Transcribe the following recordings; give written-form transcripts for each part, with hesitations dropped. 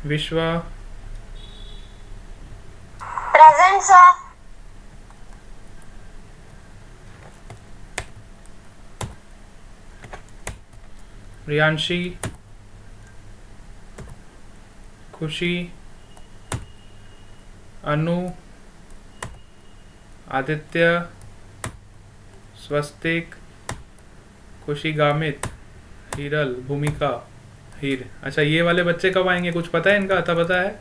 विश्वा, present sir. Priyanshi, खुशी, अनु, आदित्य, स्वस्तिक, खुशी, गामित, हिरल, भूमिका, हीर। अच्छा, ये वाले बच्चे कब आएंगे, कुछ पता है इनका? अता पता है?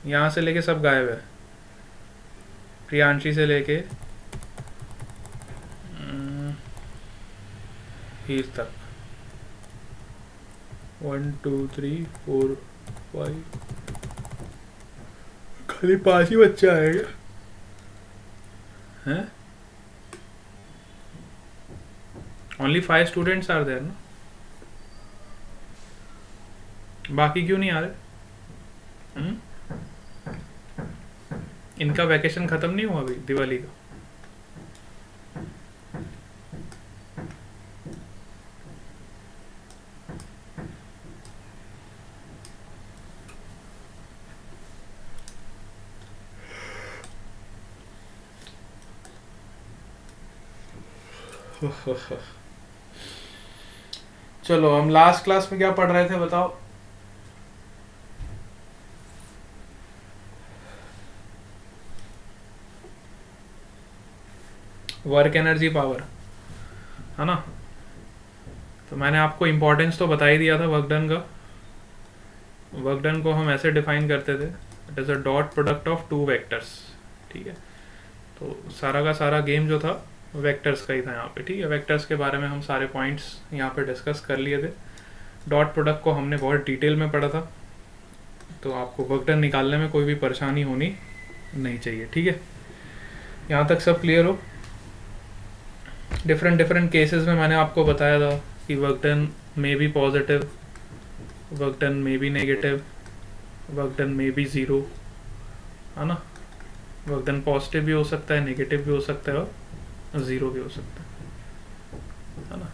यहाँ से लेके सब गायब है, प्रियांशी से लेके हीर तक। 1 2 3 4 5, खाली 5 ही बच्चे आएंगे हैं? ओनली 5 स्टूडेंट्स आर देयर ना? बाकी क्यों नहीं आ रहे? इनका वैकेशन खत्म नहीं हुआ अभी दिवाली का? चलो, हम लास्ट क्लास में क्या पढ़ रहे थे बताओ? वर्क एनर्जी पावर, है ना? तो मैंने आपको इम्पोर्टेंस तो बता ही दिया था वर्क डन का। वर्क डन को हम ऐसे डिफाइन करते थे, it is a dot product of 2 vectors. ठीक है, तो सारा का सारा गेम जो था वेक्टर्स का ही था यहाँ पे। ठीक है, वेक्टर्स के बारे में हम सारे पॉइंट्स यहाँ पे डिस्कस कर लिए थे। डॉट प्रोडक्ट को हमने बहुत डिटेल में पढ़ा था, तो आपको वर्क डन निकालने में कोई भी परेशानी होनी नहीं चाहिए। ठीक है, यहाँ तक सब क्लियर हो? डिफरेंट केसेस में मैंने आपको बताया था कि work done may be positive, work done may be negative, work done may be zero, है ना? वर्क डन पॉजिटिव भी हो सकता है, नेगेटिव भी हो सकता है और ज़ीरो भी हो सकता है ना?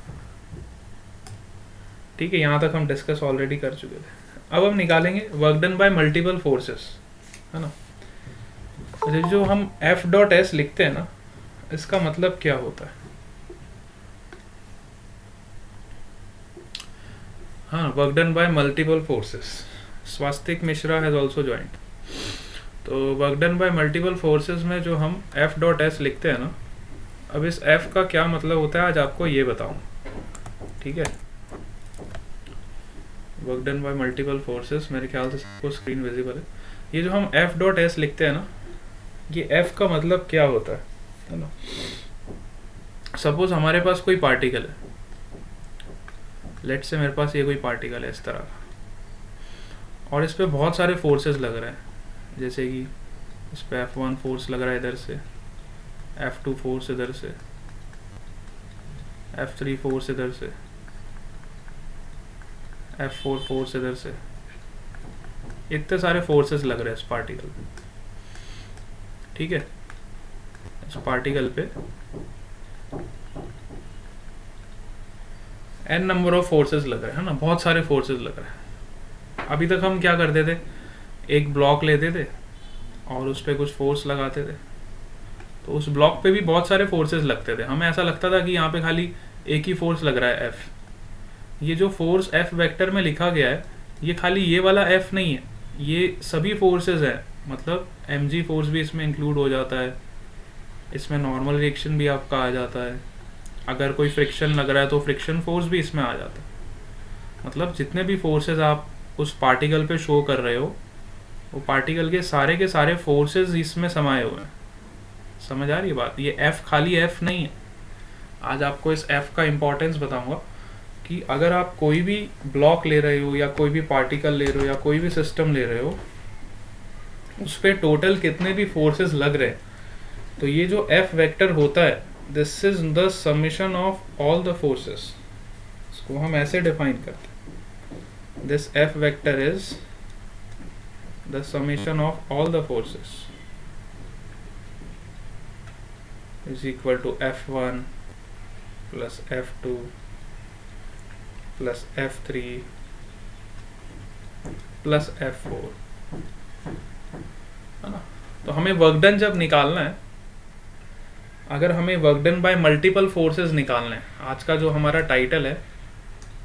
ठीक है, यहाँ तक हम डिस्कस ऑलरेडी कर चुके थे। अब हम निकालेंगे work done by multiple forces, है ना? जो हम एफ डॉट एस लिखते हैं ना, इसका मतलब क्या होता है? हाँ, work done by multiple forces. Swastik Mishra has also joined. तो work done by multiple forces में जो हम एफ डॉट एस लिखते हैं ना, अब इस एफ का क्या मतलब होता है आज आपको ये बताऊं। ठीक है, work done by multiple forces, मेरे ख्याल से सबको स्क्रीन विजिबल है। ये जो हम एफ डॉट एस लिखते हैं ना, ये एफ का मतलब क्या होता है ना? सपोज हमारे पास कोई पार्टिकल है, लेट से मेरे पास ये कोई पार्टिकल है इस तरह का, और इस पे बहुत सारे फोर्सेस लग रहे हैं। जैसे कि इस पे F1 फोर्स लग रहा है इधर से, F2 फोर्स इधर से, F3 फोर्स इधर से, F4 फोर्स इधर से। इतने सारे फोर्सेस लग रहे हैं इस पार्टिकल पे। ठीक है, इस पार्टिकल पे n नंबर ऑफ फोर्सेस लग रहे हैं, है ना? बहुत सारे फोर्सेस लग रहे हैं। अभी तक हम क्या करते थे, एक ब्लॉक लेते थे और उस पर कुछ फोर्स लगाते थे, तो उस ब्लॉक पे भी बहुत सारे फोर्सेस लगते थे। हमें ऐसा लगता था कि यहाँ पे खाली एक ही फोर्स लग रहा है, F। ये जो फोर्स F वेक्टर में लिखा गया है, ये खाली ये वाला F नहीं है, ये सभी फोर्सेस है। मतलब mg फोर्स भी इसमें इंक्लूड हो जाता है, इसमें नॉर्मल रिएक्शन भी आपका आ जाता है, अगर कोई फ्रिक्शन लग रहा है तो फ्रिक्शन फोर्स भी इसमें आ जाता है। मतलब जितने भी फोर्सेस आप उस पार्टिकल पे शो कर रहे हो, वो पार्टिकल के सारे फोर्सेस इसमें समाये हुए हैं। समझ आ रही है बात? ये F खाली F नहीं है। आज आपको इस F का इम्पोर्टेंस बताऊंगा कि अगर आप कोई भी ब्लॉक ले रहे हो या कोई भी पार्टिकल ले रहे हो या कोई भी सिस्टम ले रहे हो, उस पर टोटल कितने भी फोर्सेस लग रहे हैं, तो ये जो F वेक्टर होता है, this is the summation of all the forces. इसको हम ऐसे डिफाइन करते हैं, this F vector is the summation of all the forces is equal to F1 plus F2 plus F3 plus F4, है ना। तो हमें वर्क डन जब निकालना है, अगर हमें work done by multiple forces निकालना है, आज का जो हमारा टाइटल है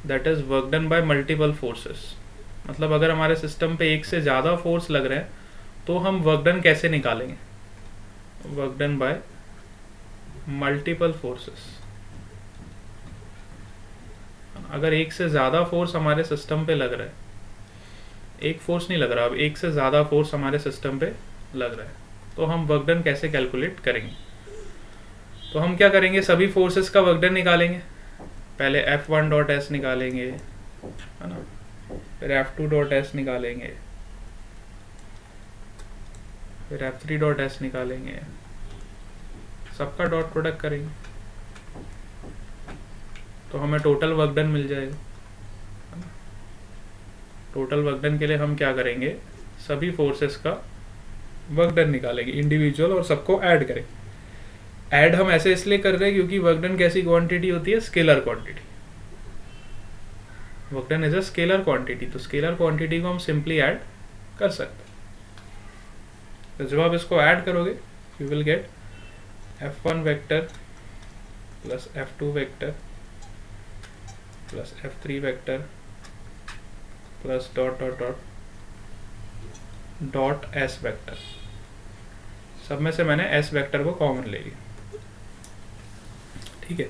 that is work done by multiple forces, मतलब अगर हमारे सिस्टम पे एक से ज़्यादा फोर्स लग रहे हैं तो हम वर्क डन कैसे निकालेंगे, work done by multiple forces. अगर एक से ज़्यादा फोर्स हमारे सिस्टम पे लग रहा है, एक फोर्स नहीं लग रहा, अब एक से ज़्यादा फोर्स हमारे सिस्टम पे लग रहा है, तो हम वर्क डन कैसे कैलकुलेट करेंगे। तो हम क्या करेंगे, सभी फोर्सेस का वर्क डन निकालेंगे। पहले F1 डॉट एस निकालेंगे, है ना, फिर F2 डॉट एस निकालेंगे, फिर F3 डॉट एस निकालेंगे, सबका डॉट प्रोडक्ट करेंगे तो हमें टोटल वर्क डन मिल जाएगा। टोटल वर्क डन के लिए हम क्या करेंगे, सभी फोर्सेस का वर्क डन निकालेंगे इंडिविजुअल और सबको ऐड करेंगे। ऐड हम ऐसे इसलिए कर रहे हैं क्योंकि वर्क डन कैसी क्वांटिटी होती है, scalar quantity. Work done is a scalar quantity, तो स्केलर क्वांटिटी को हम सिंपली ऐड कर सकते हैं। तो जब आप इसको ऐड करोगे you will get F1 vector plus F2 vector plus F3 vector plus dot dot dot dot S vector. सब में से मैंने S वेक्टर को कॉमन ले लिया, ठीक है।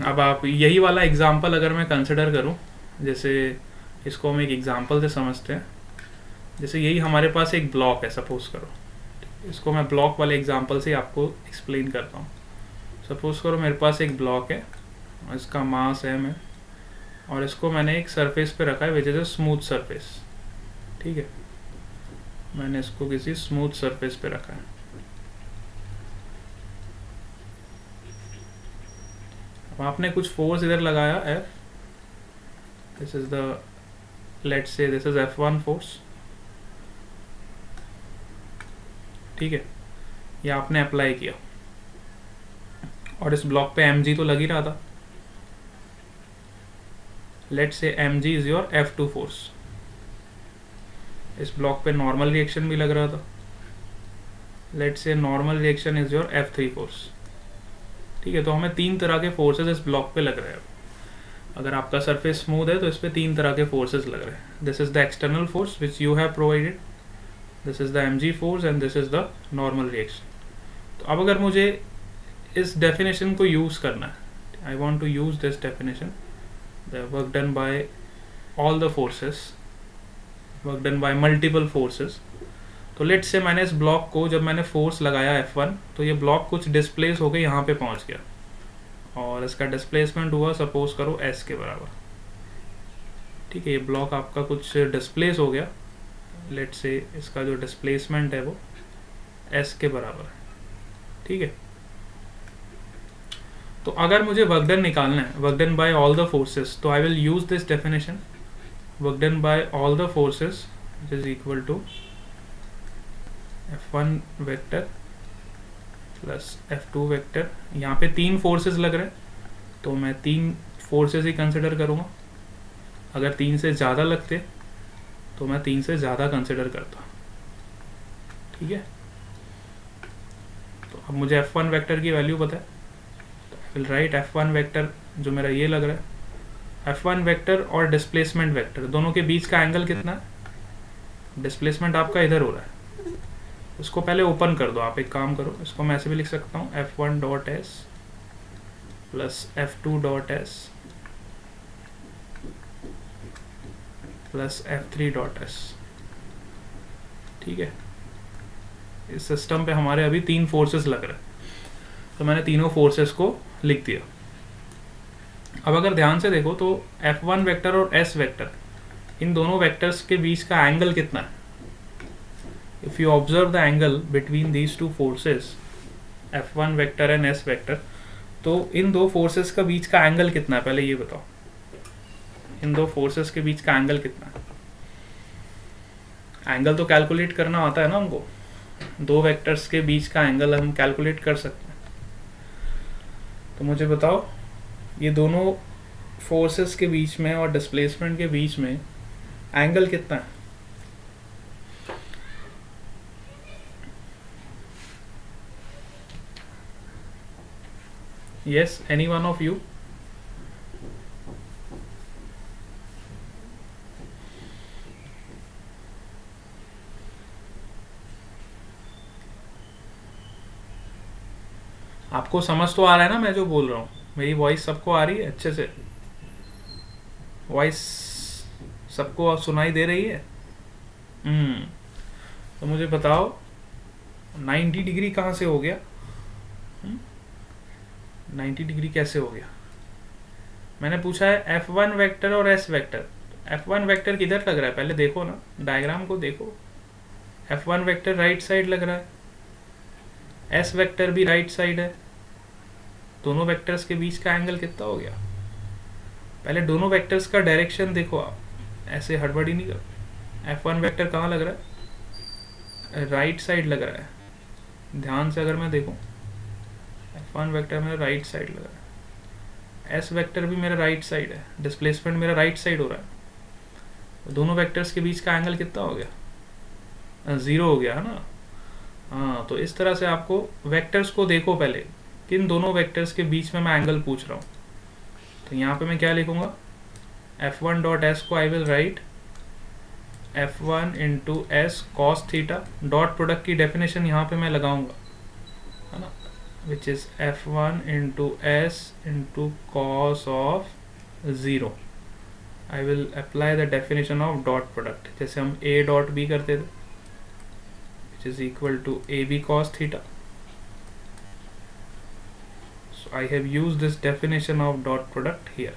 अब आप यही वाला एग्जाम्पल अगर मैं कंसिडर करूं, जैसे इसको हम एक एग्जाम्पल से समझते हैं। जैसे यही हमारे पास एक ब्लॉक है, सपोज करो, इसको मैं ब्लॉक वाले एग्जाम्पल से आपको एक्सप्लेन करता हूँ। सपोज करो मेरे पास एक ब्लॉक है, इसका मास m है, और इसको मैंने एक सरफेस पे रखा है which is a smooth surface, ठीक है। मैंने इसको किसी स्मूथ सरफेस पे रखा है। अब आपने कुछ फोर्स इधर लगाया F, this is the, let's say this is F1 force, ठीक है, ये आपने अप्लाई किया और इस ब्लॉक पे mg तो लग ही रहा था। Let's say mg is your F2 force, इस ब्लॉक पे नॉर्मल रिएक्शन भी लग रहा था। Let's say normal reaction is your F3 force, ठीक है। तो हमें तीन तरह के फोर्सेस इस ब्लॉक पे लग रहे हैं। अगर आपका सरफेस स्मूथ है तो इस पे तीन तरह के फोर्सेस लग रहे हैं। This is the external force which you have provided, this is the mg force and this is the normal reaction. तो अब अगर मुझे इस डेफिनेशन को यूज करना है, I want to use this definition, the work done by all the forces, work done by multiple forces. तो let's say मैंने इस ब्लॉक को, जब मैंने फोर्स लगाया F1, तो ये ब्लॉक कुछ डिस्प्लेस होकर यहाँ पे पहुँच गया और इसका डिस्प्लेसमेंट हुआ सपोज करो S के बराबर, ठीक है। ये ब्लॉक आपका कुछ डिस्प्लेस हो गया, लेट्स से इसका जो डिस्प्लेसमेंट है वो S के बराबर है, ठीक है। तो अगर मुझे वर्क डन निकालना है, work done by all the forces, तो I will use this definition, work done by all the forces is equal to F1 vector plus F2 vector. यहाँ पे तीन फोर्सेस लग रहे हैं तो मैं तीन फोर्सेस ही कंसिडर करूँगा। अगर तीन से ज़्यादा लगते तो मैं तीन से ज़्यादा कंसिडर करता, ठीक है। तो अब मुझे F1 वेक्टर की वैल्यू पता है, तो I will write F1 vector जो मेरा ये लग रहा है। F1 वेक्टर और डिस्प्लेसमेंट वेक्टर दोनों के बीच का एंगल कितना है, डिस्प्लेसमेंट आपका इधर हो रहा है, उसको पहले ओपन कर दो। आप एक काम करो, इसको मैं ऐसे भी लिख सकता हूँ, F1 dot s plus F2 dot s plus F3 dot s, ठीक है। इस सिस्टम पे हमारे अभी तीन फोर्सेस लग रहे हैं, तो मैंने तीनों फोर्सेस को लिख दिया। अब अगर ध्यान से देखो तो F1 वेक्टर और S वेक्टर, इन दोनों वेक्टर्स के बीच का एंगल कितना है। If you observe the angle between these two forces, F1 vector and S vector, तो इन दो फोर्सेस का बीच का एंगल कितना है, पहले ये बताओ। इन दो फोर्सेस के बीच का एंगल कितना है। एंगल तो कैलकुलेट करना आता है ना हमको, दो वेक्टर्स के बीच का एंगल हम कैलकुलेट कर सकते हैं। तो मुझे बताओ, ये दोनों फोर्सेस के बीच में और डिस्प्लेसमेंट के बीच में एंगल कितना है? Yes, any one of you? आपको समझ तो आ रहा है ना मैं जो बोल रहा हूँ? मेरी वॉइस सबको आ रही है अच्छे से? वॉइस सबको सुनाई दे रही है? तो मुझे बताओ 90 डिग्री कहाँ से हो गया? 90 डिग्री कैसे हो गया? मैंने पूछा है F1 वेक्टर और S वेक्टर। F1 वेक्टर किधर लग रहा है पहले देखो ना, डायग्राम को देखो। F1 वेक्टर राइट साइड लग रहा है, S वेक्टर भी राइट साइड है। दोनों वेक्टर्स के बीच का एंगल कितना हो गया? पहले दोनों वेक्टर्स का डायरेक्शन देखो आप, ऐसे हड़बड़ी नहीं कर। F1 वेक्टर कहाँ लग रहा है? राइट साइड लग रहा है। ध्यान से अगर मैं देखूं, F1 वेक्टर मेरा राइट साइड लग रहा है, S वेक्टर भी मेरा राइट साइड है, डिस्प्लेसमेंट मेरा राइट साइड हो रहा है। दोनों वेक्टर्स के बीच का एंगल कितना हो गया? 0 हो गया है ना? हाँ, तो इस तरह से आपको वेक्टर्स को देखो पहले, किन दोनों वेक्टर्स के बीच में मैं एंगल पूछ रहा हूँ। तो यहाँ पे मैं क्या लिखूंगा? F1 डॉट एस को I will write F1 into s cos theta. Dot product की डेफिनेशन यहाँ पे मैं लगाऊंगा, है ना, which is F1 into s into cos of 0। I will apply the definition of dot product, जैसे हम A डॉट B करते थे, which is equal to AB cos theta. So I have used this definition of dot product here.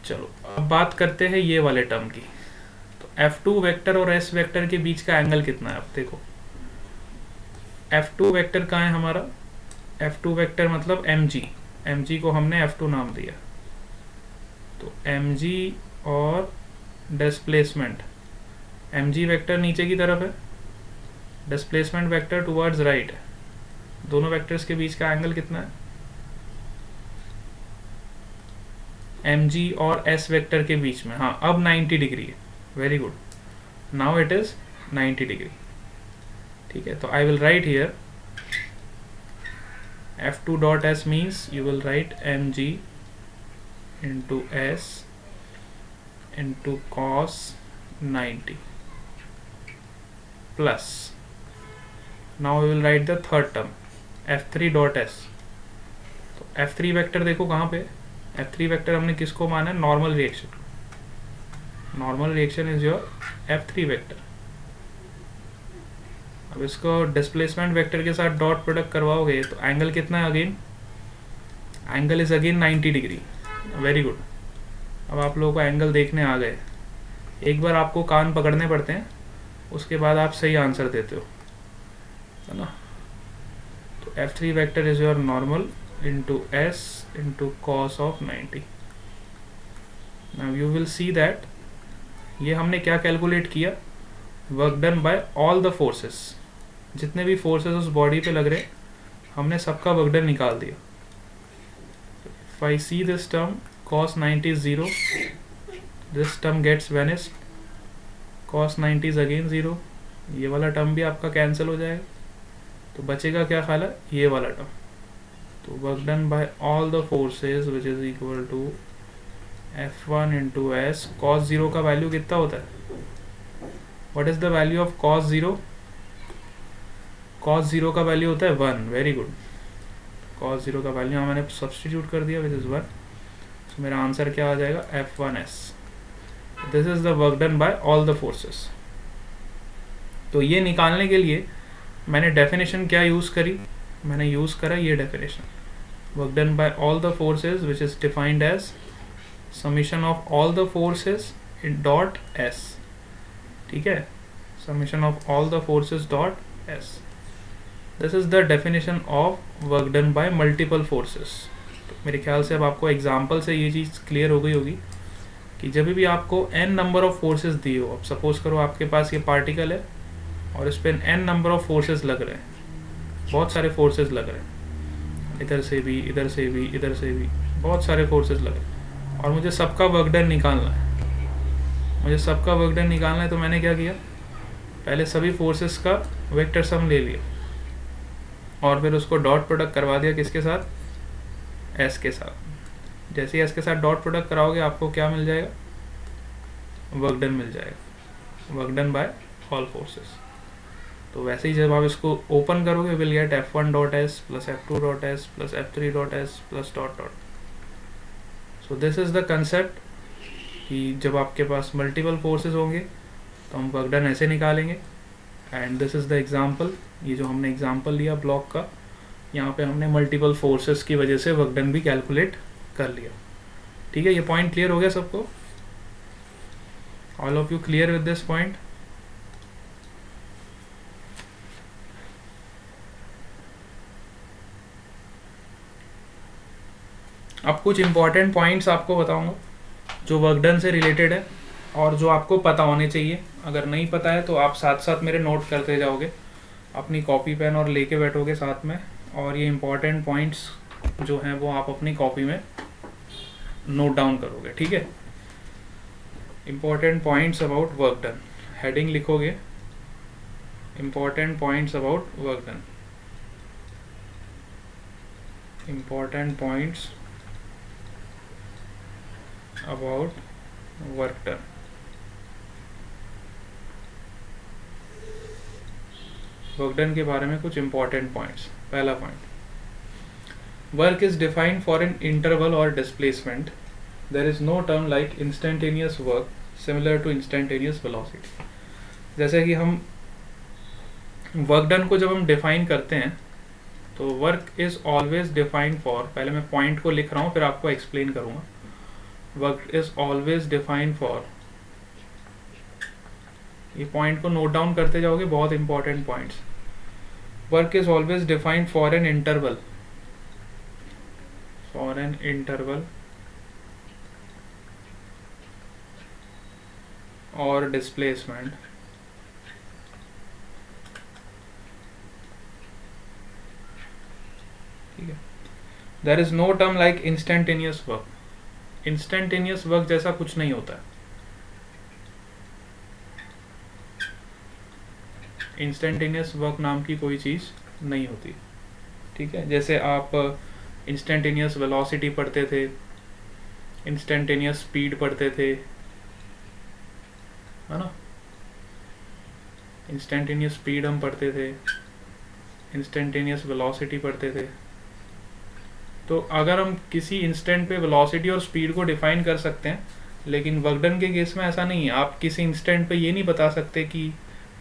चलो अब बात करते हैं ये वाले टर्म की। तो F2 वेक्टर और S वेक्टर के बीच का एंगल कितना है? अब देखो F2 वेक्टर कहाँ है हमारा? F2 वेक्टर मतलब mg को हमने F2 नाम दिया। तो mg और डिस्प्लेसमेंट, mg वेक्टर नीचे की तरफ है, डिस्प्लेसमेंट वेक्टर टुवर्ड्स राइट है। दोनों वेक्टर्स के बीच का एंगल कितना है? mg और s वेक्टर के बीच में, हाँ, अब 90 डिग्री है। Very good, now it is 90 degree. ठीक है, तो I will write here F2 dot s means you will write mg into s into cos 90 plus, now we will write the third term F3 dot s। तो F3 vector देखो कहाँ पे? F3 vector हमने किसको माना है? Normal reaction. Normal reaction is your F3 vector. अब इसको डिस्प्लेसमेंट वेक्टर के साथ डॉट प्रोडक्ट करवाओगे तो एंगल कितना है? Again angle is again 90 degree. Very good, अब आप लोगों को एंगल देखने आ गए। एक बार आपको कान पकड़ने पड़ते हैं, उसके बाद आप सही आंसर देते हो, है ना। तो F3 vector is your normal into s into cos of 90। Now you will see that ये हमने क्या कैलकुलेट किया? Work done by all the forces. जितने भी फोर्सेस उस बॉडी पे लग रहे, हमने सबका वर्क डन निकाल दिया। If I see this term cos 90 is 0, this term gets vanished, cos 90 is again 0, ये वाला टर्म भी आपका कैंसिल हो जाएगा। तो बचेगा क्या ख्याल है? ये वाला टर्म। तो work done by all the forces which is equal to F1 into s. cos 0 का वैल्यू कितना होता है? What is the value of cos 0? cos 0 का वैल्यू होता है 1। वेरी गुड, cos 0 का वैल्यू मैंने सब्सटीट्यूट कर दिया, विच इज 1। तो मेरा आंसर क्या आ जाएगा? F1s। This is the work done by all the forces. तो ये निकालने के लिए मैंने डेफिनेशन क्या यूज करी? मैंने यूज करा ये definition, work done by all the forces which is defined as summation of all the forces in dot s. ठीक है, summation of all the forces dot s. This is the definition of work done by multiple forces. मेरे ख्याल से अब आपको example से ये चीज़ clear हो गई होगी कि जब भी आपको n नंबर ऑफ फोर्सेस दिए हो, अब सपोज करो आपके पास ये पार्टिकल है और इस पर n नंबर ऑफ फोर्सेस लग रहे हैं, बहुत सारे फोर्सेस लग रहे हैं, इधर से भी, इधर से भी, इधर से भी, बहुत सारे फोर्सेस लग रहे हैं, और मुझे सबका वर्क डन निकालना है। मुझे सबका वर्क डन निकालना है, तो मैंने क्या किया, पहले सभी फोर्सेस का वेक्टर सम ले लिया और फिर उसको डॉट प्रोडक्ट करवा दिया किसके साथ, एस के साथ। जैसे ही एस के साथ डॉट प्रोडक्ट कराओगे आपको क्या मिल जाएगा, वर्क डन मिल जाएगा, work done by all forces. तो वैसे ही जब आप इसको ओपन करोगे will get F1 dot s plus F2 dot s plus F3 dot s plus dot dot. So this is the concept कि जब आपके पास मल्टीपल फोर्सेस होंगे तो हम वर्क डन ऐसे निकालेंगे। And this is the example, ये जो हमने एग्जांपल लिया ब्लॉक का, यहाँ पे हमने मल्टीपल फोर्सेस की वजह से वर्क डन भी कैलकुलेट कर लिया। ठीक है, ये पॉइंट क्लियर हो गया सबको? All of you clear with this point? अब कुछ इंपॉर्टेंट पॉइंट्स आपको बताऊंगा जो वर्क डन से रिलेटेड है और जो आपको पता होने चाहिए। अगर नहीं पता है तो आप साथ साथ मेरे नोट करते जाओगे, अपनी कॉपी पेन और लेके बैठोगे साथ में, और ये इंपॉर्टेंट पॉइंट्स जो हैं वो आप अपनी कॉपी में नोट डाउन करोगे। ठीक है, important points about work done, heading लिखोगे important points about work done, important points about work done. Work done के बारे में कुछ इंपॉर्टेंट पॉइंट्स। पहला point, work is defined for an interval और displacement, there is no term like instantaneous work similar to instantaneous velocity. जैसे कि हम work done को जब हम डिफाइन करते हैं तो work is always defined for, पहले मैं पॉइंट को लिख रहा हूँ फिर आपको एक्सप्लेन करूंगा। Work is always defined for, ये पॉइंट को नोट डाउन करते जाओगे, बहुत important points. Work is always defined for an interval, for an interval और डिस्प्लेसमेंट ठीक है। There is no term like instantaneous work, instantaneous work जैसा कुछ नहीं होता है। इंस्टेंटेनियस वर्क नाम की कोई चीज़ नहीं होती। ठीक है, जैसे आप इंस्टेंटेनियस वेलोसिटी पढ़ते थे, इंस्टेंटेनियस स्पीड पढ़ते थे, है ना, इंस्टेंटेनियस स्पीड हम पढ़ते थे, इंस्टेंटेनियस वेलोसिटी पढ़ते थे। तो अगर हम किसी इंस्टेंट पे वेलोसिटी और स्पीड को डिफाइन कर सकते हैं, लेकिन वर्क डन के केस में ऐसा नहीं है। आप किसी इंस्टेंट पे ये नहीं बता सकते कि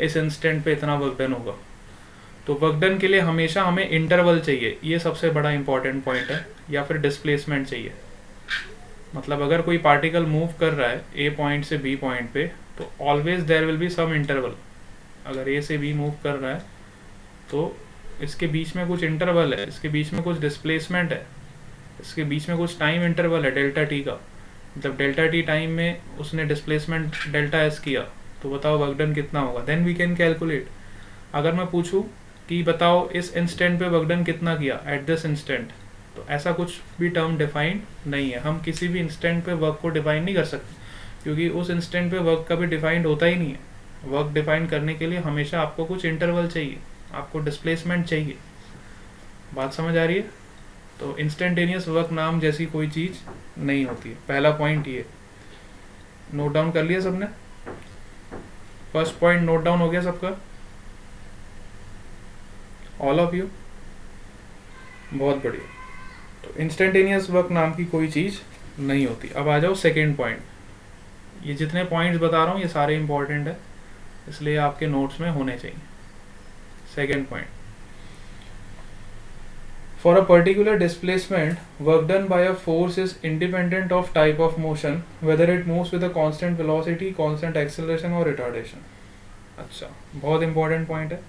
इस इंस्टेंट पे इतना वर्क डन होगा। तो वर्क डन के लिए हमेशा हमें इंटरवल चाहिए, ये सबसे बड़ा इंपॉर्टेंट पॉइंट है, या फिर डिस्प्लेसमेंट चाहिए। मतलब अगर कोई पार्टिकल मूव कर रहा है ए पॉइंट से बी पॉइंट पे, तो always there will be some interval. अगर ए से बी मूव कर रहा है तो इसके बीच में कुछ इंटरवल है, इसके बीच में कुछ डिस्प्लेसमेंट है, इसके बीच में कुछ टाइम इंटरवल है डेल्टा टी का। जब डेल्टा टी टाइम में उसने डिस्प्लेसमेंट डेल्टा एस किया तो बताओ वर्क डन कितना होगा, देन वी कैन कैलकुलेट। अगर मैं पूछूं कि बताओ इस इंस्टेंट पे वर्क डन कितना किया एट दिस इंस्टेंट, तो ऐसा कुछ भी टर्म डिफाइंड नहीं है। हम किसी भी इंस्टेंट पे वर्क को डिफाइन नहीं कर सकते, क्योंकि उस इंस्टेंट पे वर्क कभी डिफाइंड होता ही नहीं है। वर्क डिफाइन करने के लिए हमेशा आपको कुछ इंटरवल चाहिए, आपको डिस्प्लेसमेंट चाहिए। बात समझ आ रही है? तो इंस्टेंटेनियस वर्क नाम जैसी कोई चीज़ नहीं होती है। पहला पॉइंट ये नोट डाउन कर लिया सबने? फर्स्ट पॉइंट नोट डाउन हो गया सबका, ऑल ऑफ यू? बहुत बढ़िया। तो इंस्टेंटेनियस वर्क नाम की कोई चीज़ नहीं होती। अब आ जाओ सेकेंड पॉइंट। ये जितने पॉइंट्स बता रहा हूँ ये सारे इंपॉर्टेंट है, इसलिए आपके नोट्स में होने चाहिए। Second point, for a particular displacement, work done by a force is independent of type of motion, whether it moves with a constant velocity, constant acceleration or retardation. अच्छा, बहुत इंपॉर्टेंट पॉइंट है।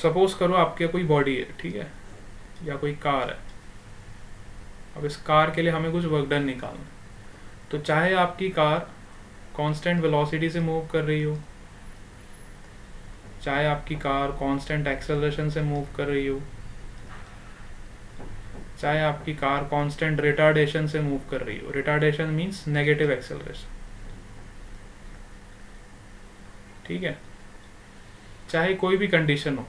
Suppose करो आपके कोई body है, ठीक है, या कोई कार है। अब इस कार के लिए हमें कुछ वर्क डन निकालना है। तो चाहे आपकी कार कांस्टेंट वेलोसिटी से मूव कर रही हो, चाहे आपकी कार कांस्टेंट एक्सेलरेशन से मूव कर रही हो, चाहे आपकी कार कांस्टेंट रिटार्डेशन से मूव कर रही हो। Retardation means negative acceleration. ठीक है, चाहे कोई भी कंडीशन हो,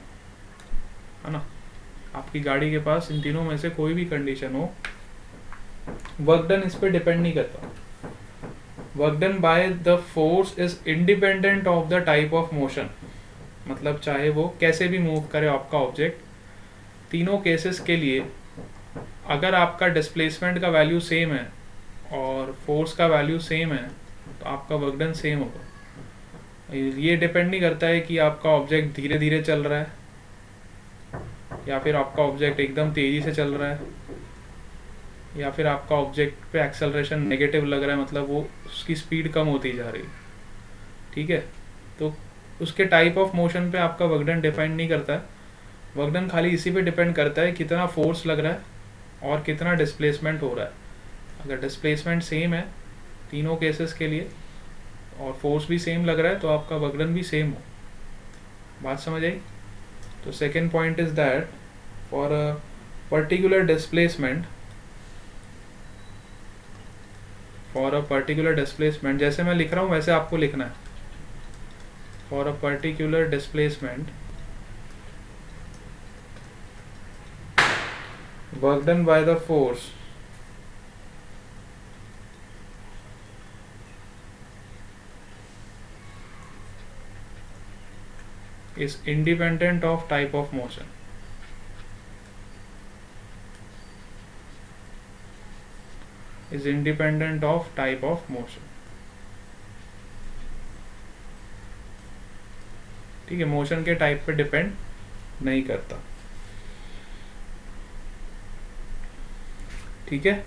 है ना, आपकी गाड़ी के पास इन तीनों में से कोई भी कंडीशन हो, वर्क डन इस पे डिपेंड नहीं करता। Work done by the force is independent of the type of motion, मतलब चाहे वो कैसे भी मूव करे आपका ऑब्जेक्ट, तीनों केसेस के लिए अगर आपका डिस्प्लेसमेंट का वैल्यू सेम है और फोर्स का वैल्यू सेम है तो आपका वर्क डन सेम होगा। ये डिपेंड नहीं करता है कि आपका ऑब्जेक्ट धीरे धीरे चल रहा है या फिर आपका ऑब्जेक्ट एकदम तेज़ी से चल रहा है या फिर आपका ऑब्जेक्ट पे एक्सेलरेशन नेगेटिव लग रहा है, मतलब वो उसकी स्पीड कम होती जा रही है। ठीक है, तो उसके टाइप ऑफ मोशन पे आपका वर्क डन डिफाइन नहीं करता है। वर्क डन खाली इसी पे डिपेंड करता है कितना फोर्स लग रहा है और कितना डिस्प्लेसमेंट हो रहा है। अगर डिस्प्लेसमेंट सेम है तीनों केसेस के लिए और फोर्स भी सेम लग रहा है तो आपका वर्क डन भी सेम हो। बात समझ आई? तो second point is that for a particular displacement, जैसे मैं लिख रहा हूँ वैसे आपको लिखना है। For a particular displacement work done by the force is independent of type of motion. Is independent of type of motion. ठीक है, मोशन के टाइप पे डिपेंड नहीं करता। ठीक है,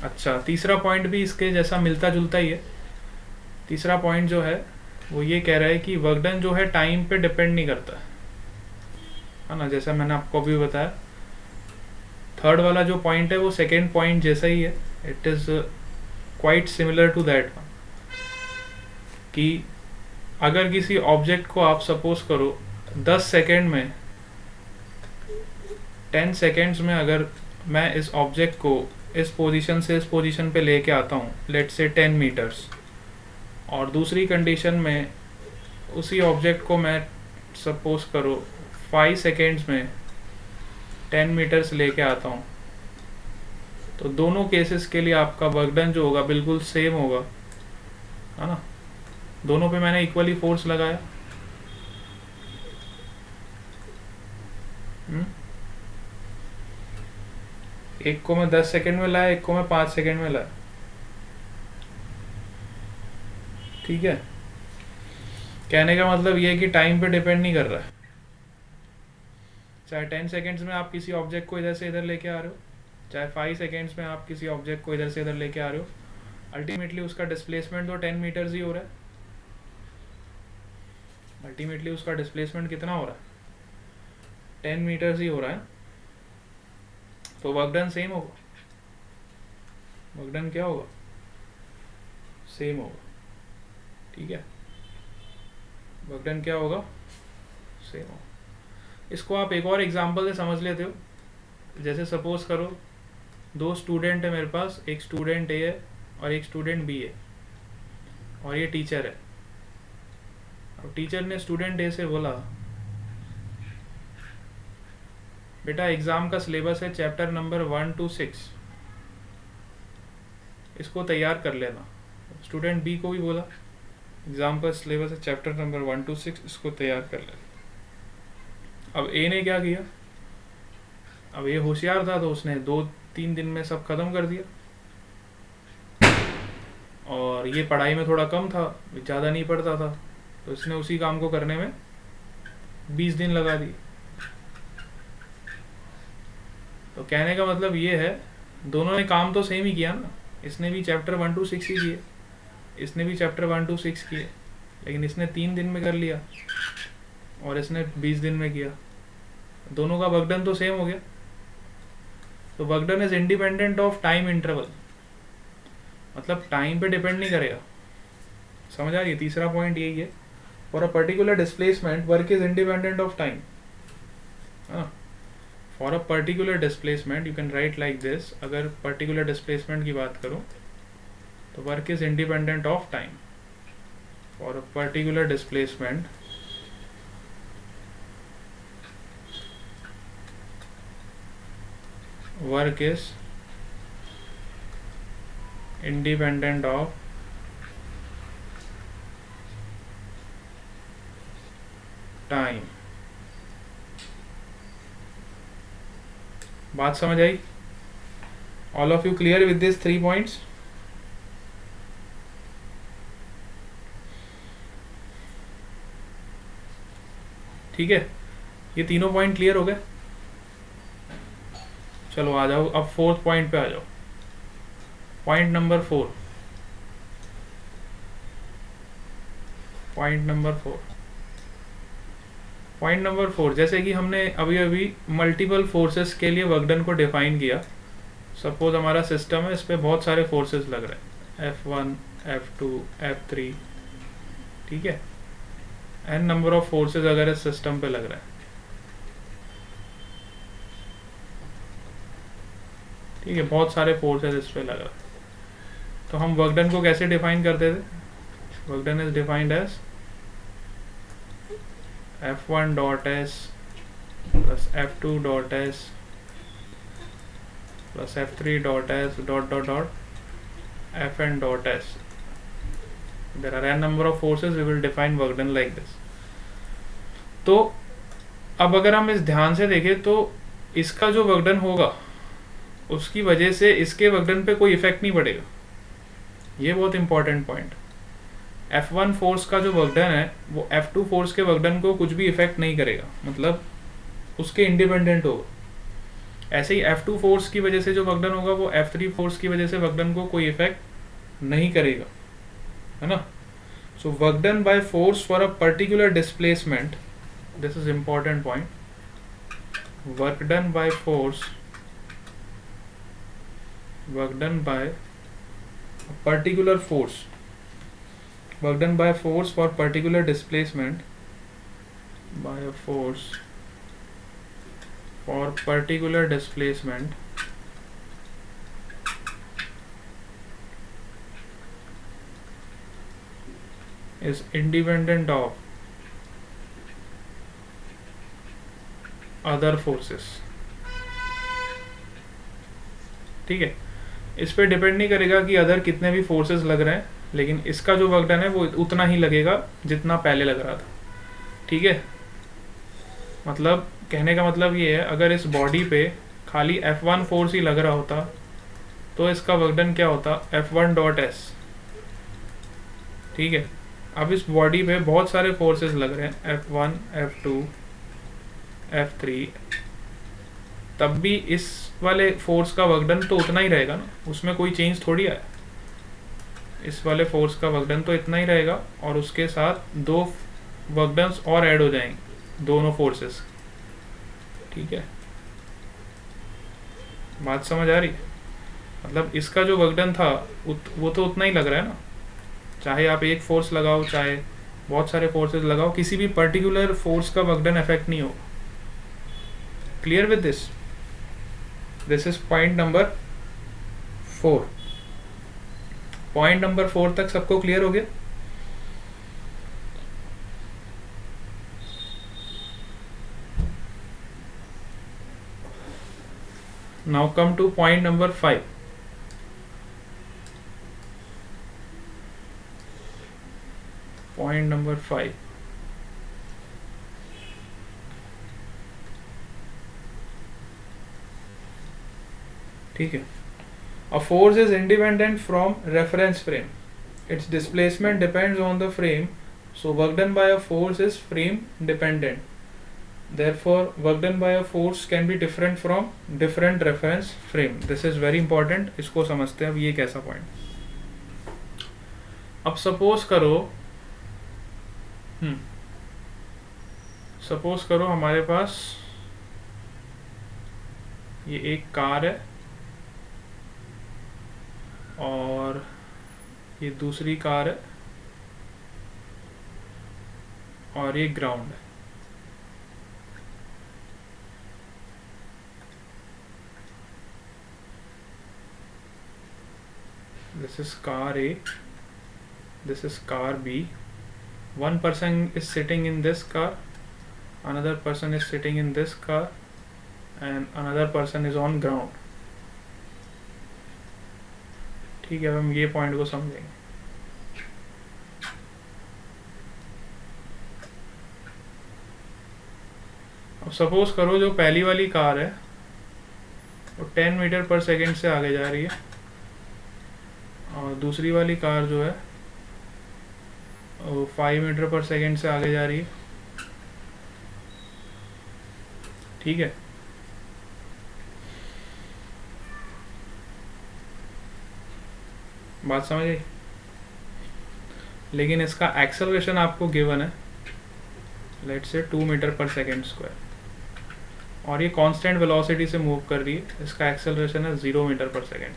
अच्छा तीसरा पॉइंट भी इसके जैसा मिलता जुलता ही है। तीसरा पॉइंट जो है वो ये कह रहा है कि वर्क डन जो है टाइम पे डिपेंड नहीं करता है ना, जैसा मैंने आपको अभी बताया। थर्ड वाला जो पॉइंट है वो सेकेंड पॉइंट जैसा ही है, it is quite similar to that, कि अगर किसी ऑब्जेक्ट को आप सपोज करो 10 सेकेंड में 10 सेकेंड्स में अगर मैं इस ऑब्जेक्ट को इस पोजीशन से इस पोजीशन पे लेके आता हूँ, लेट्स से 10 मीटर्स, और दूसरी कंडीशन में उसी ऑब्जेक्ट को मैं सपोज करो 5 सेकेंड्स में 10 मीटर्स लेके आता हूँ, तो दोनों केसेस के लिए आपका वर्क डन जो होगा बिल्कुल सेम होगा, है ना। दोनों पे मैंने इक्वली फोर्स लगाया। एक को मैं 10 सेकेंड में लाया, एक को मैं 5 सेकेंड में लाया। ठीक है, कहने का मतलब ये है कि टाइम पे डिपेंड नहीं कर रहा है। चाहे 10 सेकेंड्स में आप किसी ऑब्जेक्ट को इधर से इधर लेके आ रहे हो, चाहे 5 सेकेंड्स में आप किसी ऑब्जेक्ट को इधर से इधर लेके आ रहे हो, अल्टीमेटली उसका डिस्प्लेसमेंट तो 10 मीटर्स ही हो रहा है। अल्टीमेटली उसका डिस्प्लेसमेंट कितना हो रहा है? 10 मीटर्स ही हो रहा है। तो वर्क डन सेम होगा। वर्क डन क्या होगा? सेम होगा। ठीक है, वर्क डन क्या होगा? सेम होगा। इसको आप एक और एग्जांपल से समझ लेते हो। जैसे सपोज करो 2 स्टूडेंट है मेरे पास, एक स्टूडेंट ए है और एक स्टूडेंट बी है, और ये टीचर है। और टीचर ने स्टूडेंट ए से बोला, बेटा एग्जाम का सिलेबस है चैप्टर नंबर 1 to 6, इसको तैयार कर लेना। स्टूडेंट बी को भी बोला, एग्जाम का सिलेबस है चैप्टर नंबर 1 to 6, इसको तैयार कर लेना। अब ए ने क्या किया? अब ये होशियार था तो उसने 2-3 दिन में सब खत्म कर दिया, और ये पढ़ाई में थोड़ा कम था, ज़्यादा नहीं पढ़ता था, तो इसने उसी काम को करने में 20 दिन लगा दिए। तो कहने का मतलब ये है, दोनों ने काम तो सेम ही किया ना। इसने भी चैप्टर 1 to 6 ही किए, इसने भी चैप्टर 1 to 6 किए, लेकिन इसने 3 दिन में कर लिया और इसने 20 दिन में किया। दोनों का वर्क डन तो सेम हो गया। तो work done is independent of time interval, मतलब टाइम पे डिपेंड नहीं करेगा। समझ आ रही है? तीसरा पॉइंट यही है, for a particular displacement work is independent of time. For a particular displacement you can write like this. अगर पर्टिकुलर डिस्प्लेसमेंट की बात करूं तो तो work is independent of time for a particular displacement work is independent of time. बात समझ आई? All of you clear with these 3 points? ठीक है, ये तीनों पॉइंट क्लियर हो गए। चलो आ जाओ अब 4th पॉइंट पे आ जाओ। Point number 4। पॉइंट नंबर 4 जैसे कि हमने अभी अभी मल्टीपल फोर्सेस के लिए वर्क डन को डिफाइन किया। सपोज हमारा सिस्टम है, इस पे बहुत सारे फोर्सेस लग रहे हैं, F1, F2, F3, ठीक है। n नंबर ऑफ फोर्सेस अगर इस सिस्टम पे लग रहा है, ठीक है, बहुत सारे फोर्सेस इस पे लग रहा है। तो हम वर्क डन को कैसे डिफाइन करते थे? Work done is defined as F1 dot s plus F2 dot s plus F3 dot s dot dot dot Fn dot s. There are n number of forces, we will define work done like this. तो अब अगर हम इस ध्यान से देखें तो इसका जो वर्क डन होगा उसकी वजह से इसके वर्क डन पे कोई इफेक्ट नहीं पड़ेगा। ये बहुत इंपॉर्टेंट पॉइंट। F1 फोर्स का जो वर्क डन है वो F2 फोर्स के वर्क डन को कुछ भी इफेक्ट नहीं करेगा, मतलब उसके इंडिपेंडेंट होगा। ऐसे ही F2 फोर्स की वजह से जो वर्क डन होगा वो F3 फोर्स की वजह से वर्क डन को कोई इफेक्ट नहीं करेगा, है ना। सो work done by force for a particular displacement, this is important point. Work done by force, work done by a particular force, work done by force for particular displacement, by a force for particular displacement is independent of other forces, ठीक है। इस पे depend नहीं करेगा कि other कितने भी forces लग रहे हैं, लेकिन इसका जो वर्क डन है वो उतना ही लगेगा जितना पहले लग रहा था, ठीक है। मतलब कहने का मतलब ये है, अगर इस बॉडी पे खाली F1 फोर्स ही लग रहा होता तो इसका वर्क डन क्या होता, F1 डॉट एस, ठीक है। अब इस बॉडी पे बहुत सारे फोर्सेस लग रहे हैं, F1, F2, F3, तब भी इस वाले फोर्स का वर्क डन तो उतना ही रहेगा ना, उसमें कोई चेंज थोड़ी आया। इस वाले फोर्स का वर्क डन तो इतना ही रहेगा और उसके साथ 2 वर्क डन्स और ऐड हो जाएंगे दोनों फोर्सेस, ठीक है। बात समझ आ रही है? मतलब इसका जो वर्क डन था वो तो उतना ही लग रहा है ना, चाहे आप एक फोर्स लगाओ चाहे बहुत सारे फोर्सेस लगाओ, किसी भी पर्टिकुलर फोर्स का वर्क डन इफेक्ट नहीं होगा। Clear with this? This is point number 4। Point number 4 तक सबको क्लियर हो गया? Now come two point number 5। Point number 5, ठीक है। A force is independent from reference frame. Its displacement depends on the frame, so work done by a force is frame dependent. Therefore, work done by a force can be different from different reference frame. This is very important. इसको समझते हैं अब ये कैसा point. अब suppose करो हमारे पास ये एक कार है और ये दूसरी कार है और ये ग्राउंड है। this is car A, this is car B. One person is sitting in this car, another person is sitting in this car, and another person is on ground. ठीक है, हम ये पॉइंट को समझेंगे. अब सपोज करो जो पहली वाली कार है वो 10 मीटर पर सेकेंड से आगे जा रही है, और दूसरी वाली कार जो है वो 5 मीटर पर सेकेंड से आगे जा रही है. ठीक है, बात समझ आई. लेकिन इसका एक्सेलरेशन आपको गिवन है, लेट्स से 2 मीटर पर सेकेंड स्क्वायर, और ये कांस्टेंट वेलोसिटी से मूव कर रही है. इसका एक्सेलरेशन है 0 मीटर पर सेकेंड.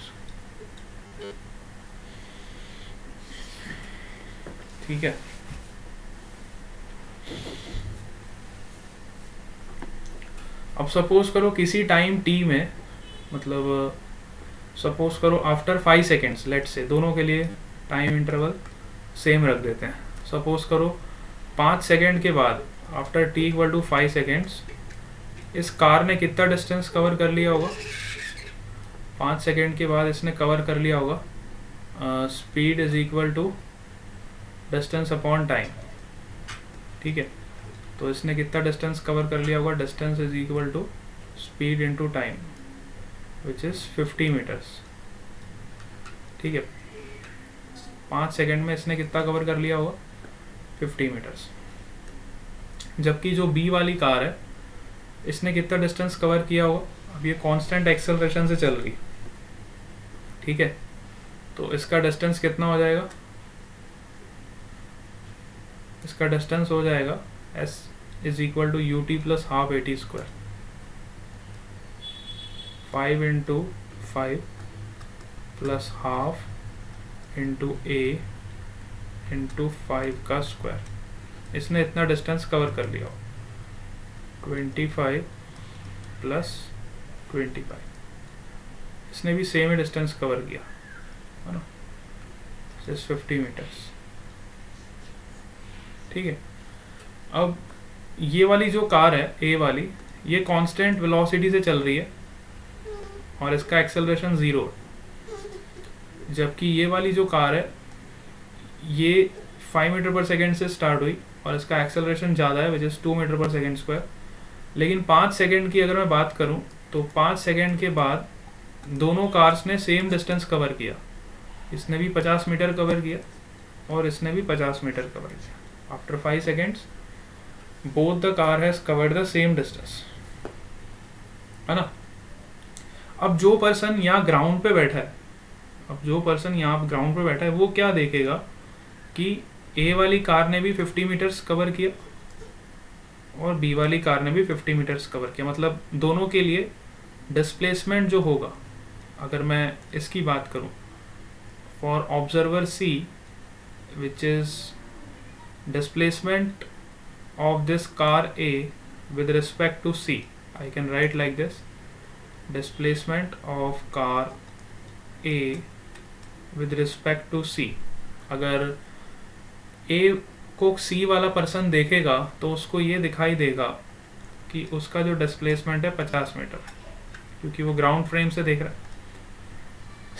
ठीक है, अब सपोज करो किसी टाइम t में, मतलब सपोज करो आफ्टर 5 सेकेंड्स, लेट्स से दोनों के लिए टाइम इंटरवल सेम रख देते हैं. सपोज करो 5 सेकेंड के बाद, after t equal to 5 seconds, इस कार ने कितना डिस्टेंस कवर कर लिया होगा? 5 सेकेंड के बाद इसने कवर कर लिया होगा, speed is equal to distance upon time. ठीक है, तो इसने कितना डिस्टेंस कवर कर लिया होगा? Distance is equal to speed into time, which is 50 metres. ठीक है, 5 सेकेंड में इसने कितना कवर कर लिया होगा? 50 मीटर्स. जबकि जो बी वाली कार है, इसने कितना डिस्टेंस कवर किया होगा? अब ये कांस्टेंट एक्सेलरेशन से चल रही. ठीक है, तो इसका डिस्टेंस कितना हो जाएगा? इसका डिस्टेंस हो जाएगा s is equal to ut plus half at square. 5 into 5 plus half into a into 5 का स्क्वायर. इसने इतना डिस्टेंस कवर कर लिया. 25 प्लस 25, इसने भी सेम ही डिस्टेंस कवर किया है ना, जस्ट 50 मीटर्स. ठीक है, अब ये वाली जो कार है ए वाली, ये कांस्टेंट वेलोसिटी से चल रही है और इसका एक्सेलरेशन 0. जबकि ये वाली जो कार है ये 5 मीटर पर सेकेंड से स्टार्ट हुई और इसका एक्सेलरेशन ज़्यादा है, विच इज़ 2 मीटर पर सेकेंड स्क्वायर. लेकिन 5 सेकेंड की अगर मैं बात करूं तो 5 सेकेंड के बाद दोनों कार्स ने सेम डिस्टेंस कवर किया. इसने भी 50 मीटर कवर किया और इसने भी 50 मीटर कवर किया. After 5 seconds both the car has covered the same distance, है ना. अब जो पर्सन यहाँ ग्राउंड पे बैठा है, वो क्या देखेगा कि ए वाली कार ने भी 50 मीटर्स कवर किया और बी वाली कार ने भी 50 मीटर्स कवर किया. मतलब दोनों के लिए डिस्प्लेसमेंट जो होगा, अगर मैं इसकी बात करूं, for observer C, which is displacement of this car A with respect to C, I can write like this: displacement of car A with respect to C. अगर ए को सी वाला पर्सन देखेगा तो उसको ये दिखाई देगा कि उसका जो डिस्प्लेसमेंट है 50 मीटर, क्योंकि वो ग्राउंड फ्रेम से देख रहा है.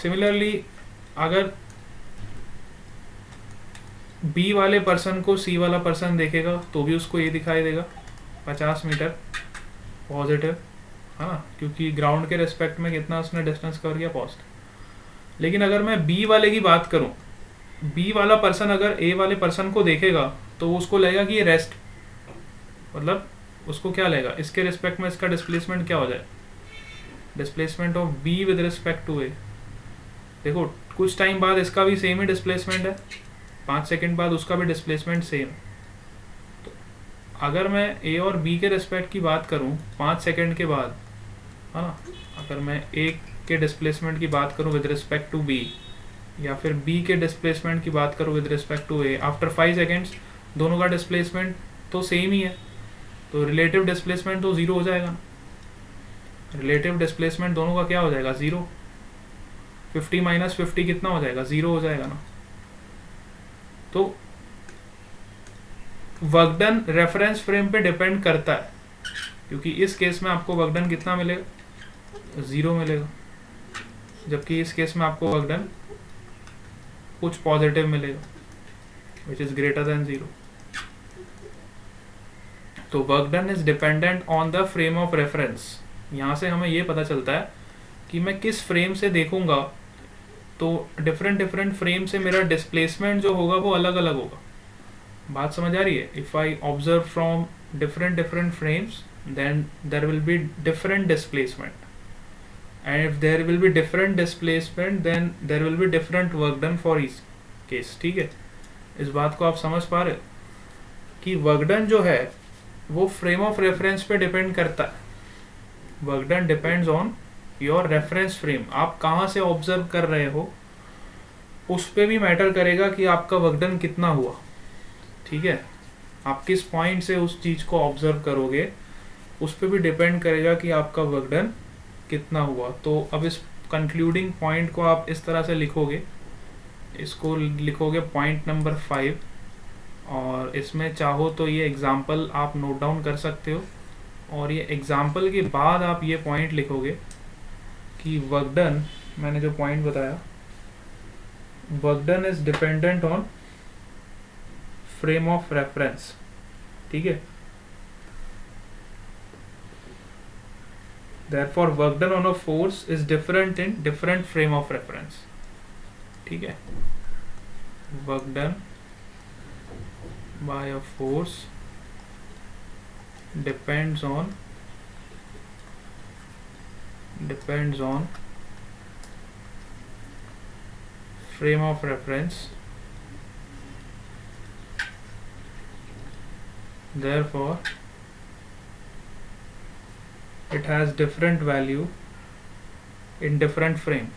सिमिलरली अगर बी वाले पर्सन को सी वाला पर्सन देखेगा तो भी उसको ये दिखाई देगा 50 मीटर पॉजिटिव, है ना, क्योंकि ग्राउंड के रेस्पेक्ट में कितना उसने डिस्टेंस कवर किया? पॉजिटिव. लेकिन अगर मैं बी वाले की बात करूं, बी वाला पर्सन अगर ए वाले पर्सन को देखेगा तो उसको लगेगा कि ये रेस्ट, मतलब उसको क्या लगेगा, इसके रिस्पेक्ट में इसका डिस्प्लेसमेंट क्या हो जाए? Displacement of B with respect to A. देखो कुछ टाइम बाद इसका भी सेम ही डिस्प्लेसमेंट है, 5 सेकेंड बाद उसका भी डिस्प्लेसमेंट सेम. तो अगर मैं ए और बी के रिस्पेक्ट की बात करूं 5 सेकेंड के बाद, है ना, अगर मैं ए के डिस्प्लेसमेंट की बात करूं विद रिस्पेक्ट टू बी, या फिर बी के डिस्प्लेसमेंट की बात करूं with respect to A, after 5 seconds दोनों का डिस्प्लेसमेंट तो सेम ही है, तो रिलेटिव डिस्प्लेसमेंट तो 0 हो जाएगा. रिलेटिव डिस्प्लेसमेंट दोनों का क्या हो जाएगा? 0. 50 माइनस 50 कितना हो जाएगा, 0 हो जाएगा ना। तो वर्क डन रेफरेंस फ्रेम पे डिपेंड करता है, क्योंकि इस केस में आपको वर्क डन कितना मिलेगा, 0 मिलेगा, जबकि इस केस में आपको वर्क डन कुछ पॉजिटिव मिलेगा विच इज ग्रेटर देन 0। तो work done is dependent on the frame of reference. यहाँ से हमें ये पता चलता है कि मैं किस फ्रेम से देखूंगा, तो डिफरेंट फ्रेम से मेरा डिस्प्लेसमेंट जो होगा वो अलग अलग होगा। बात समझ आ रही है? If I observe from different frames then there will be different displacement, and if there will be different displacement then there will be different work done for each case. ठीक है, इस बात को आप समझ पा रहे हो कि वर्क डन जो है वो फ्रेम ऑफ रेफरेंस पे डिपेंड करता है। Work done depends on your reference frame, आप कहाँ से ऑब्जर्व कर रहे हो उस पे भी मैटर करेगा कि आपका वर्क डन कितना हुआ। ठीक है, आप किस पॉइंट से उस चीज को ऑब्जर्व करोगे उस पे भी डिपेंड करेगा कि आपका वर्क डन कितना हुआ। तो अब इस कंक्लूडिंग पॉइंट को आप इस तरह से लिखोगे, इसको लिखोगे पॉइंट नंबर 5, और इसमें चाहो तो ये एग्जाम्पल आप नोट डाउन कर सकते हो, और ये एग्जाम्पल के बाद आप ये पॉइंट लिखोगे कि वर्क डन, मैंने जो पॉइंट बताया, work done is dependent on frame of reference. ठीक है, therefore work done on a force is different in different frame of reference। ठीक है, work done by a force depends on frame of reference, therefore it has different value in different frame,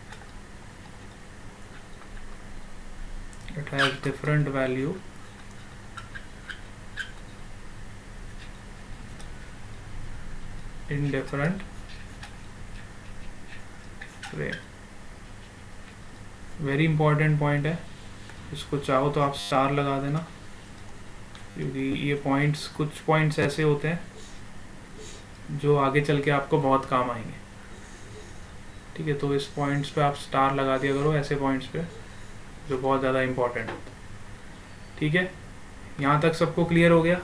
it has different value in different frame। Very important point है, इसको चाहो तो आप star लगा देना, क्योंकि ये पॉइंट्स, कुछ पॉइंट्स ऐसे होते हैं जो आगे चल के आपको बहुत काम आएंगे। ठीक है, तो इस पॉइंट्स पे आप स्टार लगा दिया करो, ऐसे पॉइंट्स पे जो बहुत ज़्यादा इंपॉर्टेंट है। ठीक है, यहाँ तक सबको क्लियर हो गया?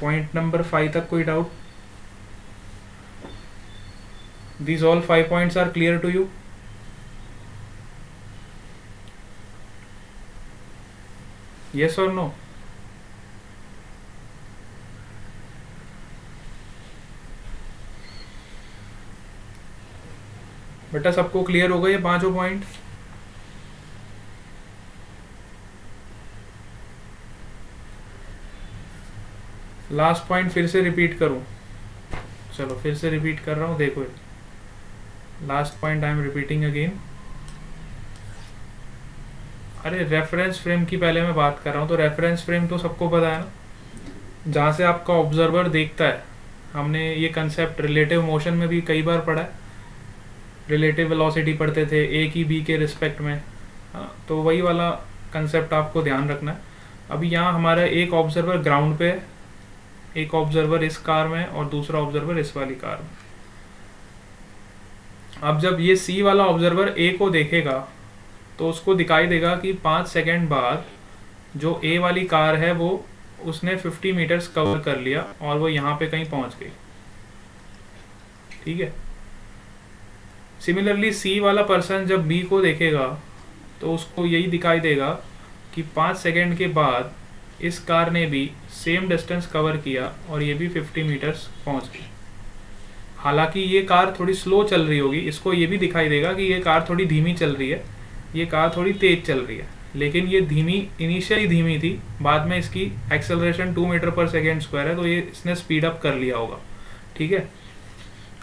पॉइंट नंबर 5 तक कोई doubt? These all 5 points are clear to you? Yes or no? बेटा सबको क्लियर हो गए ये 5 पॉइंट? लास्ट पॉइंट फिर से रिपीट करूं? चलो फिर से रिपीट कर रहा हूं, देखो last point I am repeating again. अरे रेफरेंस फ्रेम की पहले मैं बात कर रहा हूँ, तो रेफरेंस फ्रेम तो सबको पता है ना, जहाँ से आपका ऑब्जर्वर देखता है। हमने ये कंसेप्ट रिलेटिव मोशन में भी कई बार पढ़ा है, रिलेटिव वेलोसिटी पढ़ते थे ए की बी के रिस्पेक्ट में। हाँ, तो वही वाला कंसेप्ट आपको ध्यान रखना है। अभी यहाँ हमारा एक ऑब्जर्वर ग्राउंड पे है, एक ऑब्जर्वर इस कार में और दूसरा ऑब्जर्वर इस वाली कार में। अब जब ये सी वाला ऑब्जर्वर ए को देखेगा तो उसको दिखाई देगा कि 5 सेकंड बाद जो ए वाली कार है वो उसने 50 मीटर्स कवर कर लिया और वो यहाँ पे कहीं पहुँच गई। ठीक है, सिमिलरली सी वाला पर्सन जब बी को देखेगा तो उसको यही दिखाई देगा कि 5 सेकंड के बाद इस कार ने भी सेम डिस्टेंस कवर किया और ये भी 50 मीटर्स पहुंच गई। हालांकि ये कार थोड़ी स्लो चल रही होगी, इसको ये भी दिखाई देगा कि ये कार थोड़ी धीमी चल रही है, ये कार थोड़ी तेज चल रही है, लेकिन ये धीमी इनिशियली धीमी थी, बाद में इसकी एक्सेलरेशन 2 मीटर पर सेकेंड स्क्वायर है तो ये इसने स्पीड अप कर लिया होगा। ठीक है,